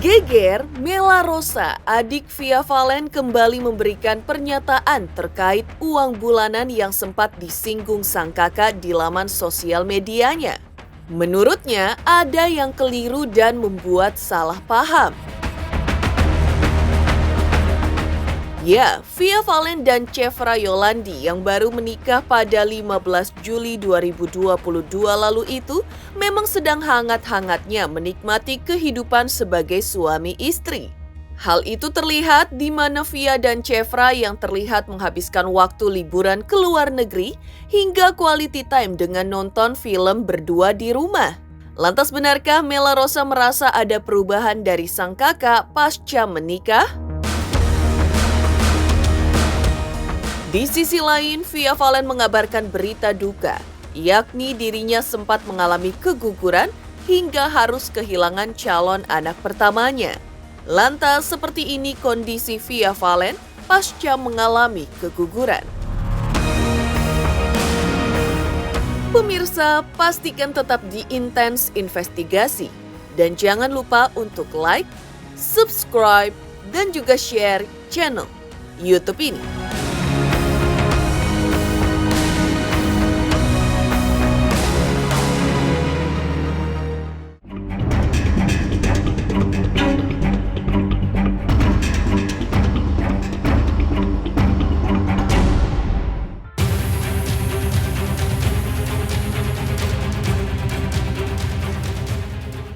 Geger, Mela Rosa, adik Via Valen kembali memberikan pernyataan terkait uang bulanan yang sempat disinggung sang kakak di laman sosial medianya. Menurutnya, ada yang keliru dan membuat salah paham. Ya, Via Valen dan Chevra Yolandi yang baru menikah pada 15 Juli 2022 lalu itu memang sedang hangat-hangatnya menikmati kehidupan sebagai suami istri. Hal itu terlihat di mana Via dan Chevra yang terlihat menghabiskan waktu liburan ke luar negeri hingga quality time dengan nonton film berdua di rumah. Lantas benarkah Mela Rosa merasa ada perubahan dari sang kakak pasca menikah? Di sisi lain, Via Valen mengabarkan berita duka, yakni dirinya sempat mengalami keguguran hingga harus kehilangan calon anak pertamanya. Lantas, seperti ini kondisi Via Valen pasca mengalami keguguran. Pemirsa, pastikan tetap di Intens Investigasi. Dan jangan lupa untuk like, subscribe, dan juga share channel YouTube ini.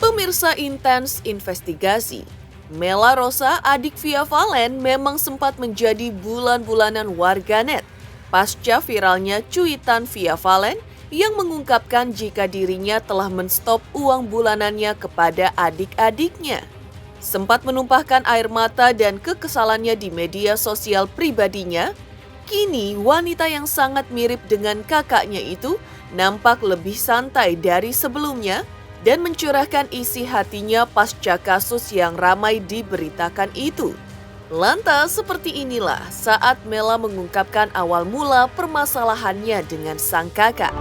Pemirsa Intens Investigasi, Mela Rosa, adik Via Valen, memang sempat menjadi bulan-bulanan warganet pasca viralnya cuitan Via Valen yang mengungkapkan jika dirinya telah menstop uang bulanannya kepada adik-adiknya. Sempat menumpahkan air mata dan kekesalannya di media sosial pribadinya, kini wanita yang sangat mirip dengan kakaknya itu nampak lebih santai dari sebelumnya dan mencurahkan isi hatinya pasca kasus yang ramai diberitakan itu. Lantas seperti inilah saat Mela mengungkapkan awal mula permasalahannya dengan sang kakak.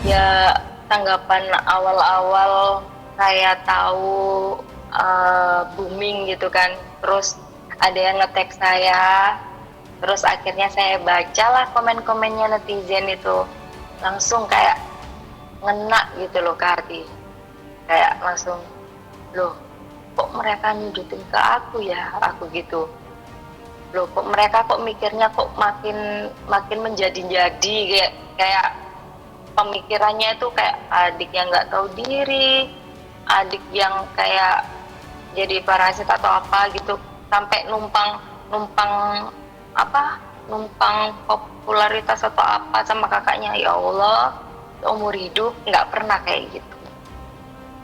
Ya, tanggapan awal-awal saya tahu booming gitu kan, terus ada yang nge-tag saya. Terus akhirnya saya bacalah komen-komennya netizen itu. Langsung kayak ngena gitu loh ke hati. Kayak langsung, loh kok mereka nyudutin ke aku ya, aku gitu. Loh kok mereka kok mikirnya kok makin menjadi-jadi, kayak pemikirannya itu kayak adik yang nggak tahu diri, adik yang kayak jadi parasit atau apa gitu, sampai numpang popularitas atau apa sama kakaknya. Ya Allah, umur hidup nggak pernah kayak gitu.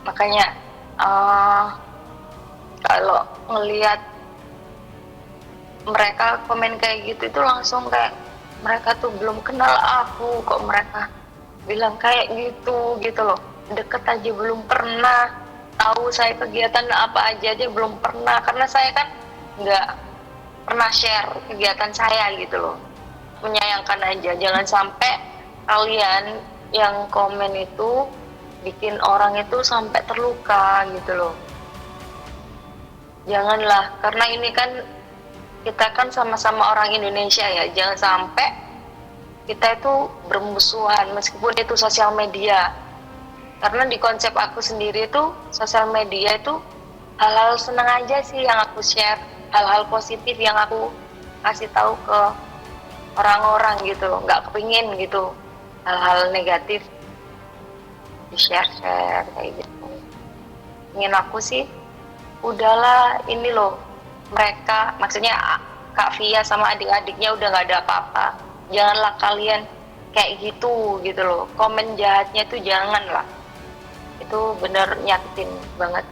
Makanya kalau ngelihat mereka komen kayak gitu itu langsung kayak mereka tuh belum kenal aku kok mereka bilang kayak gitu loh. Deket aja belum pernah, tahu saya kegiatan apa aja belum pernah, karena saya kan nggak pernah share kegiatan saya gitu loh. Menyayangkan aja, jangan sampai kalian yang komen itu bikin orang itu sampai terluka gitu loh. Janganlah, karena ini kan kita kan sama-sama orang Indonesia ya, jangan sampai kita itu bermusuhan meskipun itu sosial media. Karena di konsep aku sendiri itu sosial media itu hal-hal senang aja sih yang aku share, hal-hal positif yang aku kasih tahu ke orang-orang gitu, nggak kepingin gitu hal-hal negatif di share kayak gitu. Ingin aku sih udahlah, ini loh mereka, maksudnya Kak Via sama adik-adiknya udah nggak ada apa-apa, janganlah kalian kayak gitu loh, komen jahatnya tuh janganlah, itu bener nyakitin banget.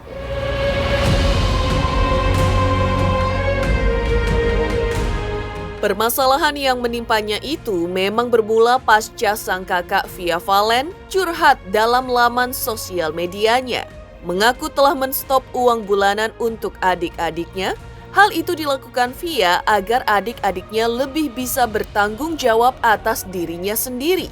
Permasalahan yang menimpanya itu memang bermula pasca sang kakak Via Valen curhat dalam laman sosial medianya. Mengaku telah menstop uang bulanan untuk adik-adiknya. Hal itu dilakukan Via agar adik-adiknya lebih bisa bertanggung jawab atas dirinya sendiri.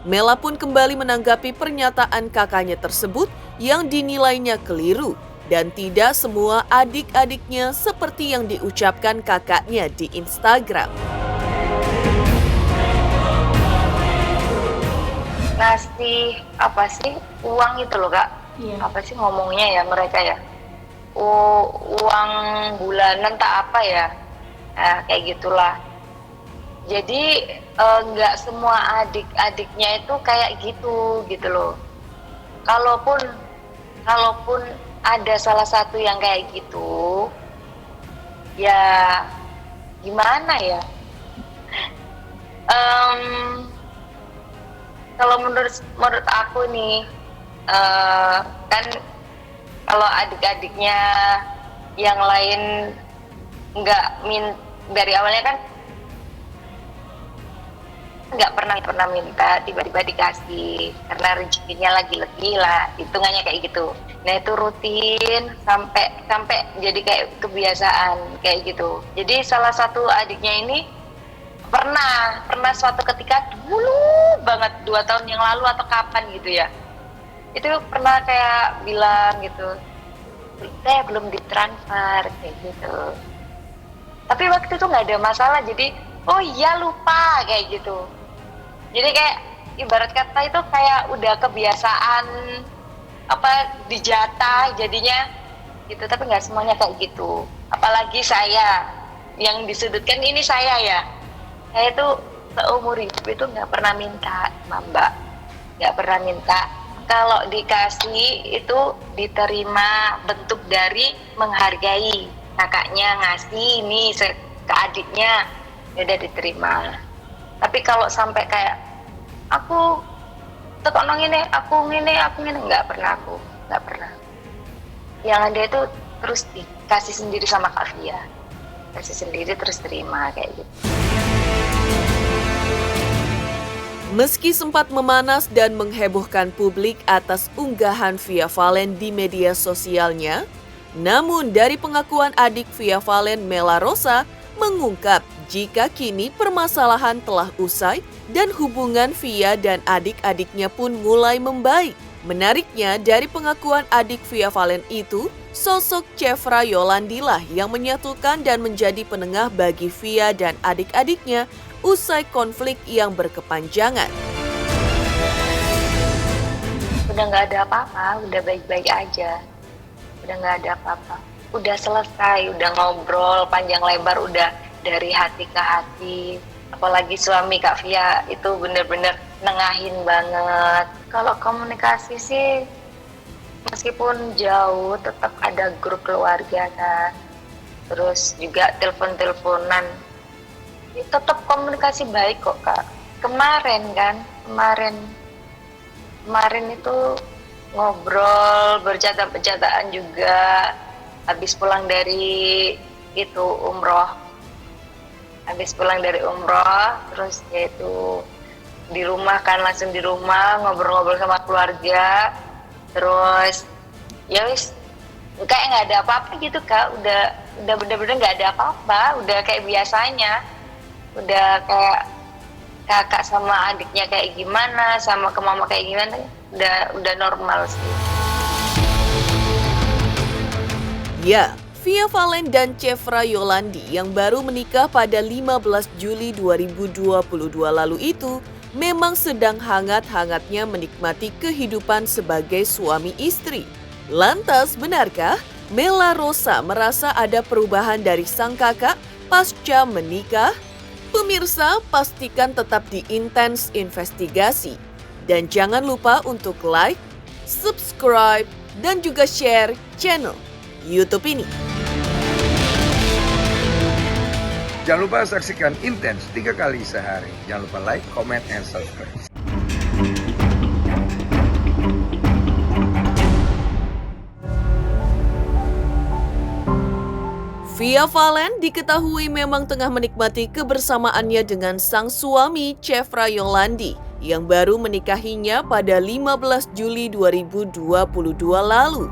Mela pun kembali menanggapi pernyataan kakaknya tersebut yang dinilainya keliru dan tidak semua adik-adiknya seperti yang diucapkan kakaknya di Instagram. Ngasih apa sih uang itu loh Kak? Iya. Apa sih ngomongnya ya mereka ya? Uang bulanan tak apa ya? Nah, kayak gitulah. Jadi nggak semua adik-adiknya itu kayak gitu loh. Kalaupun ada salah satu yang kayak gitu, ya gimana ya? Kalau menurut aku nih, kan kalau adik-adiknya yang lain dari awalnya kan nggak pernah minta, tiba-tiba dikasih karena rezekinya lagi lebih lah, hitungannya kayak gitu. Nah itu rutin sampai jadi kayak kebiasaan kayak gitu. Jadi salah satu adiknya ini pernah suatu ketika dulu banget 2 tahun yang lalu atau kapan gitu ya, itu pernah kayak bilang gitu, belum ditransfer kayak gitu. Tapi waktu itu nggak ada masalah, jadi oh iya lupa kayak gitu. Jadi kayak ibarat kata itu kayak udah kebiasaan dijatah jadinya gitu. Tapi nggak semuanya kayak gitu. Apalagi saya yang disudutkan ini saya itu seumur hidup itu nggak pernah minta sama Mbak, nggak pernah minta. Kalau dikasih itu diterima bentuk dari menghargai, kakaknya ngasih ini ke adiknya, udah diterima. Tapi kalau sampai kayak aku tekok ini, aku ngene, nggak pernah. Yang ada itu terus dikasih sendiri sama Kak Fia, kasih sendiri terus terima kayak gitu. Meski sempat memanas dan menghebohkan publik atas unggahan Via Valen di media sosialnya, namun dari pengakuan adik Via Valen, Mela Rosa, mengungkap jika kini permasalahan telah usai dan hubungan Via dan adik-adiknya pun mulai membaik. Menariknya, dari pengakuan adik Via Valen itu, sosok Chefra Yolandi lah yang menyatukan dan menjadi penengah bagi Via dan adik-adiknya usai konflik yang berkepanjangan. Udah nggak ada apa-apa, udah baik-baik aja. Udah nggak ada apa-apa. Udah selesai, udah ngobrol panjang lebar, udah dari hati ke hati. Apalagi suami Kak Via itu bener-bener nengahin banget. Kalau komunikasi sih, meskipun jauh tetap ada grup keluarga kan. Terus juga telepon-teleponan. Tetap komunikasi baik kok Kak. Kemarin itu ngobrol, bercanda-bercandaan juga. Habis pulang dari umroh, terus yaitu di rumah kan, langsung di rumah ngobrol-ngobrol sama keluarga, terus ya wis kayak nggak ada apa-apa gitu Kak, udah bener-bener nggak ada apa-apa, udah kayak biasanya, udah kayak kakak sama adiknya kayak gimana, sama ke mama kayak gimana, udah normal sih. Ya, Via Valen dan Chefra Yolandi yang baru menikah pada 15 Juli 2022 lalu itu memang sedang hangat-hangatnya menikmati kehidupan sebagai suami istri. Lantas, benarkah Mela Rosa merasa ada perubahan dari sang kakak pasca menikah? Pemirsa, pastikan tetap di Intens Investigasi. Dan jangan lupa untuk like, subscribe, dan juga share channel YouTube ini. Jangan lupa saksikan Intens 3 kali sehari. Jangan lupa like, comment, and subscribe. Via Valen diketahui memang tengah menikmati kebersamaannya dengan sang suami Chefra Yolandi yang baru menikahinya pada 15 Juli 2022 lalu.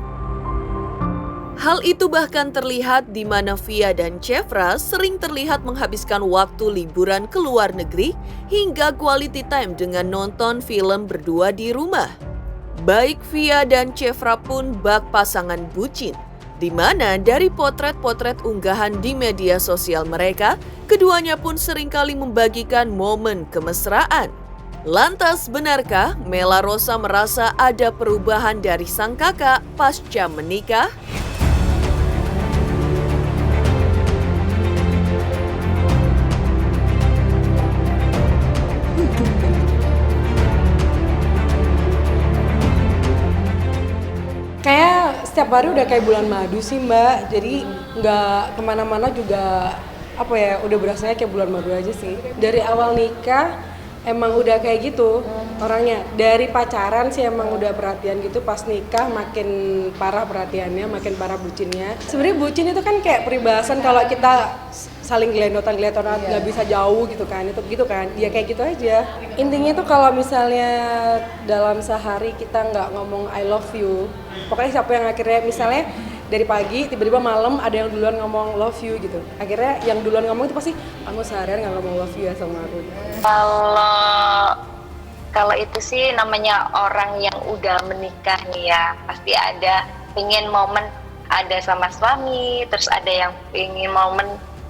Hal itu bahkan terlihat di mana Via dan Chevra sering terlihat menghabiskan waktu liburan ke luar negeri hingga quality time dengan nonton film berdua di rumah. Baik Via dan Chevra pun bak pasangan bucin, di mana dari potret-potret unggahan di media sosial mereka, keduanya pun seringkali membagikan momen kemesraan. Lantas benarkah Mela Rosa merasa ada perubahan dari sang kakak pasca menikah? Kayak setiap hari udah kayak bulan madu sih Mbak, jadi nggak kemana-mana juga udah berasanya kayak bulan madu aja sih. Dari awal nikah emang udah kayak gitu orangnya. Dari pacaran sih emang udah perhatian gitu, pas nikah makin parah perhatiannya, makin parah bucinnya. Sebenarnya bucin itu kan kayak peribahasan kalau kita saling gelendotan-gelendotan nggak bisa jauh gitu kan, itu gitu kan, ya kayak gitu aja. Intinya tuh kalau misalnya dalam sehari kita nggak ngomong I love you, pokoknya siapa yang akhirnya misalnya dari pagi tiba-tiba malam ada yang duluan ngomong love you gitu, akhirnya yang duluan ngomong itu pasti kamu seharian nggak ngomong love you ya sama aku. Kalau itu sih namanya orang yang udah menikah nih ya, pasti ada pengen momen ada sama suami, terus ada yang pengen momen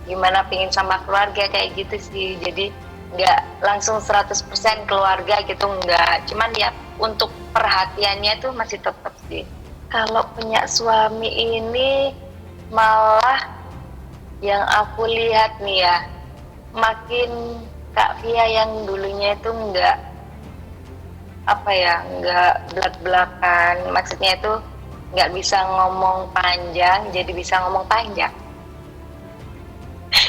gimana pengen sama keluarga kayak gitu sih. Jadi nggak langsung 100% keluarga gitu, nggak, cuman ya untuk perhatiannya tuh masih tetap sih. Kalau punya suami ini malah yang aku lihat nih ya, makin Kak Via yang dulunya itu nggak belak-belakan, maksudnya itu nggak bisa ngomong panjang jadi bisa ngomong panjang.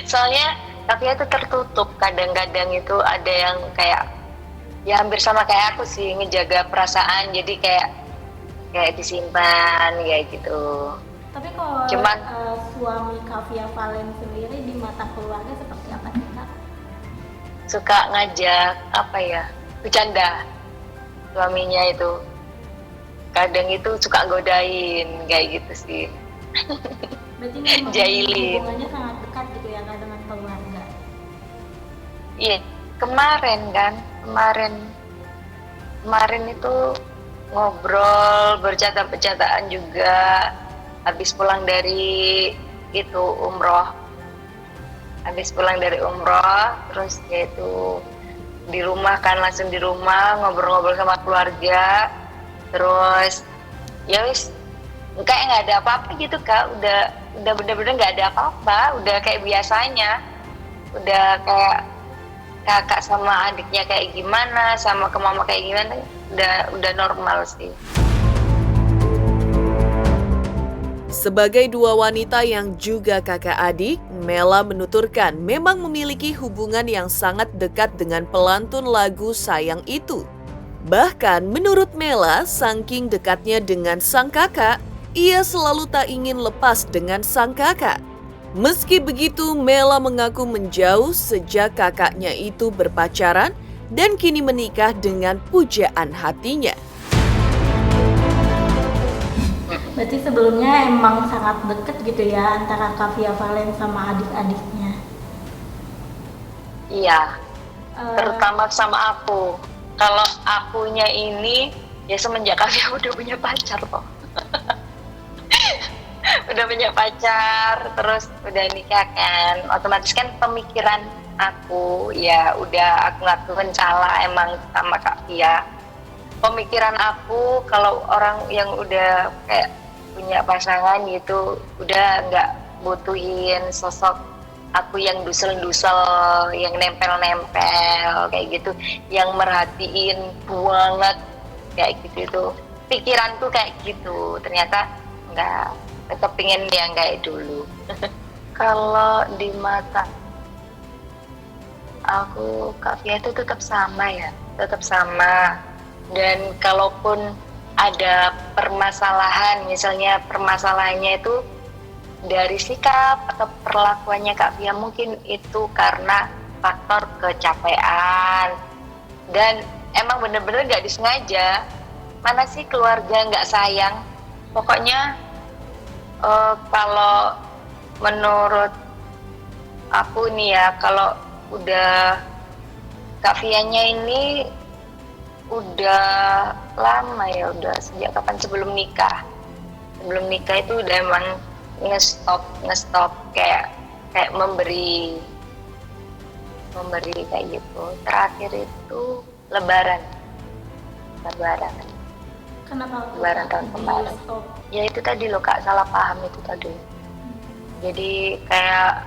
Soalnya Kak Via itu tertutup, kadang-kadang itu ada yang kayak ya hampir sama kayak aku sih, ngejaga perasaan, jadi kayak disimpan kayak gitu. Tapi kalau Cuman suami Kak Via Valen sendiri di mata keluarga seperti apa sih Kak? suka ngajak bercanda. Suaminya itu kadang itu suka godain kayak gitu sih. Berarti memang Jailin. hubungannya sangat dekat gitu ya Kak dengan keluarga. Iya, kemarin itu ngobrol, bercanda-bercandaan juga habis pulang dari itu umroh. Terus yaitu di rumah kan, langsung di rumah ngobrol-ngobrol sama keluarga. Terus ya wis kayak nggak ada apa-apa gitu Kak, udah bener-bener nggak ada apa-apa, udah kayak biasanya, udah kayak kakak sama adiknya kayak gimana, sama ke mama kayak gimana, udah normal sih. Sebagai dua wanita yang juga kakak adik, Mela menuturkan memang memiliki hubungan yang sangat dekat dengan pelantun lagu Sayang Itu. Bahkan menurut Mela, saking dekatnya dengan sang kakak, ia selalu tak ingin lepas dengan sang kakak. Meski begitu, Mela mengaku menjauh sejak kakaknya itu berpacaran dan kini menikah dengan pujaan hatinya. Berarti sebelumnya emang sangat deket gitu ya antara Kak Via Valen sama adik-adiknya. Iya, terutama sama aku. Kalau akunya ini ya semenjak Kavia udah punya pacar kok. Udah punya pacar, terus udah nikah kan, otomatis kan pemikiran aku ya udah aku ngakuin salah emang sama Kak Via. Pemikiran aku kalau orang yang udah kayak punya pasangan gitu udah nggak butuhin sosok aku yang dusel-dusel, yang nempel-nempel kayak gitu, yang merhatiin banget kayak gitu. Itu pikiranku kayak gitu, ternyata nggak, tetap pengen yang kayak dulu. Kalau di mata aku Kak Via itu tetap sama ya, tetap sama. Dan kalaupun ada permasalahan, misalnya permasalahannya itu dari sikap atau perlakuannya Kak Via, mungkin itu karena faktor kecapean dan emang bener-bener gak disengaja. Mana sih keluarga gak sayang, pokoknya Kalau menurut aku nih ya, kalau udah Kak Vianya ini udah lama ya, udah sejak kapan, sebelum nikah itu udah emang ngestop kayak memberi kayak gitu. Terakhir itu lebaran Kenapa? Lebaran tahun kemarin. Ya itu tadi loh Kak, salah paham itu tadi. Jadi kayak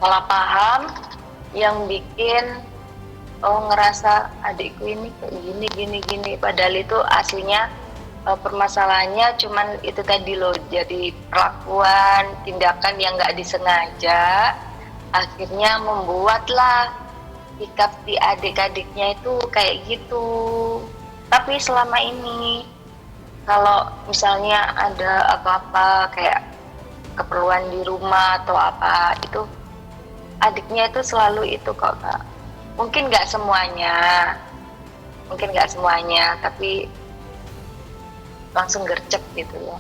salah paham yang bikin ngerasa adikku ini kayak gini. Padahal itu aslinya permasalahannya cuman itu tadi loh, jadi perlakuan, tindakan yang nggak disengaja akhirnya membuatlah sikap si adik-adiknya itu kayak gitu. Tapi selama ini kalau misalnya ada apa-apa kayak keperluan di rumah atau apa, itu adiknya itu selalu itu kok Kak. Mungkin nggak semuanya, tapi langsung gercep gitu ya.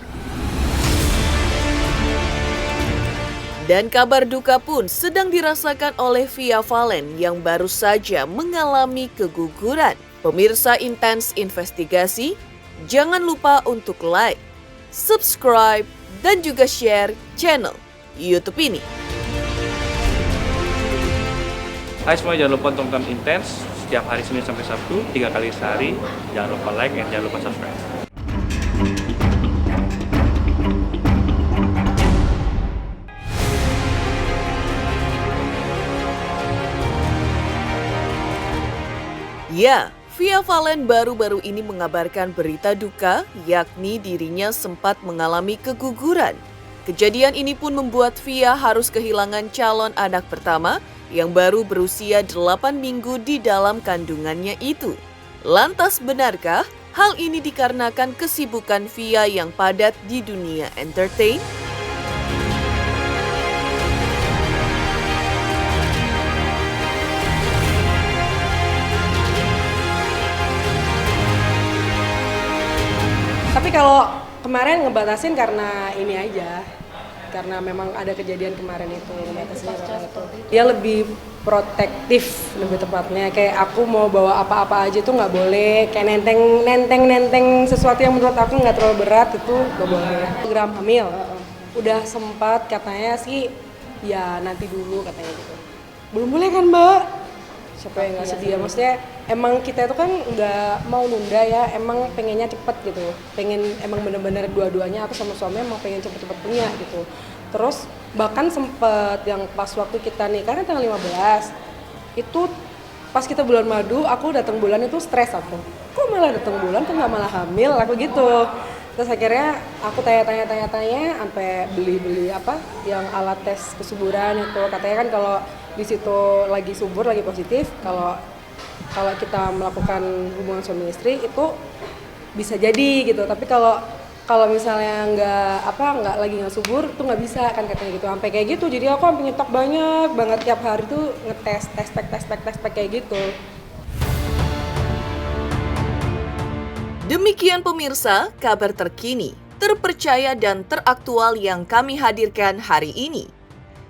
Dan kabar duka pun sedang dirasakan oleh Via Valen yang baru saja mengalami keguguran. Pemirsa Intens Investigasi, jangan lupa untuk like, subscribe, dan juga share channel YouTube ini. Hai semua, jangan lupa tonton Intens setiap hari Senin sampai Sabtu 3 kali sehari. Jangan lupa like dan jangan lupa subscribe. Ya, Via Valen baru-baru ini mengabarkan berita duka, yakni dirinya sempat mengalami keguguran. Kejadian ini pun membuat Via harus kehilangan calon anak pertama yang baru berusia 8 minggu di dalam kandungannya itu. Lantas benarkah hal ini dikarenakan kesibukan Via yang padat di dunia entertain? Tapi kalau kemarin ngebatasin karena ini aja, karena memang ada kejadian kemarin itu, ngebatasinnya karena itu. Dia lebih protektif, lebih tepatnya. Kayak aku mau bawa apa-apa aja tuh nggak boleh, kayak nenteng sesuatu yang menurut aku nggak terlalu berat itu nggak boleh. Program hamil, udah sempat katanya sih, ya nanti dulu katanya gitu. Belum boleh kan Mbak? Siapa yang nggak sedia, maksudnya emang kita itu kan nggak mau nunda ya, emang pengennya cepet gitu, pengen emang bener-bener dua-duanya, aku sama suami emang pengen cepet-cepet punya gitu. Terus bahkan sempet yang pas waktu kita nikah kan tanggal 15 itu pas kita bulan madu, aku datang bulan itu stres aku, kok malah datang bulan kok nggak malah hamil, aku gitu. Terus akhirnya aku tanya sampai beli apa yang alat tes kesuburan itu, katanya kan kalau di situ lagi subur, lagi positif, kalau kita melakukan hubungan suami istri itu bisa jadi gitu. Tapi kalau misalnya nggak lagi nggak subur itu nggak bisa kan katanya gitu. Sampai kayak gitu, jadi aku sampai nyetok banyak banget tiap hari tuh ngetes test pack kayak gitu. Demikian pemirsa, kabar terkini, terpercaya dan teraktual yang kami hadirkan hari ini.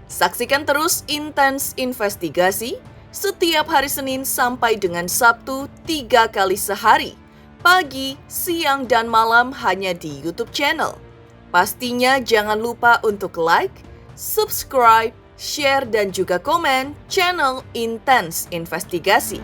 Saksikan terus Intens Investigasi setiap hari Senin sampai dengan Sabtu 3 kali sehari, pagi, siang, dan malam hanya di YouTube channel. Pastinya jangan lupa untuk like, subscribe, share, dan juga komen channel Intens Investigasi.